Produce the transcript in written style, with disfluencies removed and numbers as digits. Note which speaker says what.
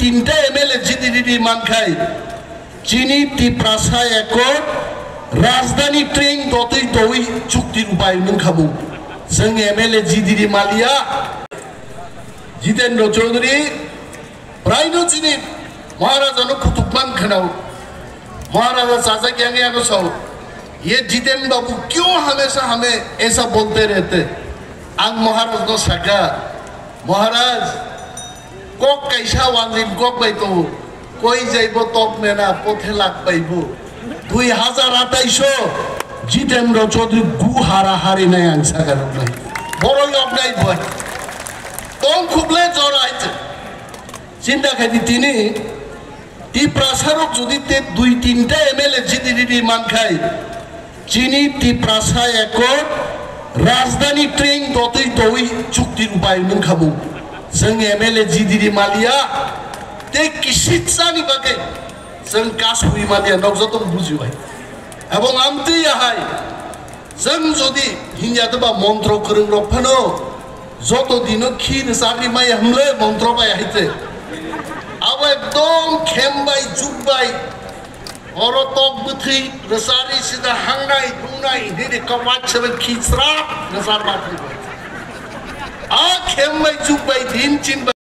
Speaker 1: তিনটা এমএলএ জিদিদি মানখাই চিনি টিপ্রাসা একট রাজধানী ট্রেন দতই দই চুক্তি রূপায়ণ খাবো जों एमएलए जिदिरि मालिया जितेंद्र चौधरी प्रायनो जिनि महाराजा कुतुबमान खनाव महाराजा चाचा क्या को सौ ये जितेंद्र बाबू क्यों हमेशा हमें ऐसा बोलते रहते आंग महाराज को सका महाराज कोक कैसा वांजिन कोक बैतो कोई जाइबो टॉप में ना पोथे लाग पाइबो 2028 जितेंद्र चौधरी गु हारा हारि नाय आं सागार नाय बरो योग नाय बय तों खुबले जराइते चिंता खाती तिनी टिप्रासारक जुदि ते दुई तीनटा एमएलए जिदिदि मानखाय चिनी टिप्रासा एकट राजधानी ट्रेन दतई दई चुक्ति रूपायण खाबो जों एमएलए जिदिदि मालिया ते किसितसानि बागै जों कासुइ मालिया नगजतम बुजिबाय এবং আমতে ইয়াহাই जों যদি হিঞ্জাতবা মন্ত্র করং রফানো যত দিন ক্ষীর সারি মাই হামলে মন্ত্র বাই হাইতে আব একদম খেমবাই জুববাই অরতক বুথি রসারি সিদা হাংনাই দুংনাই দিদি কমাচ সবে খিসরা রসার বাতি আ খেমবাই জুববাই দিন চিন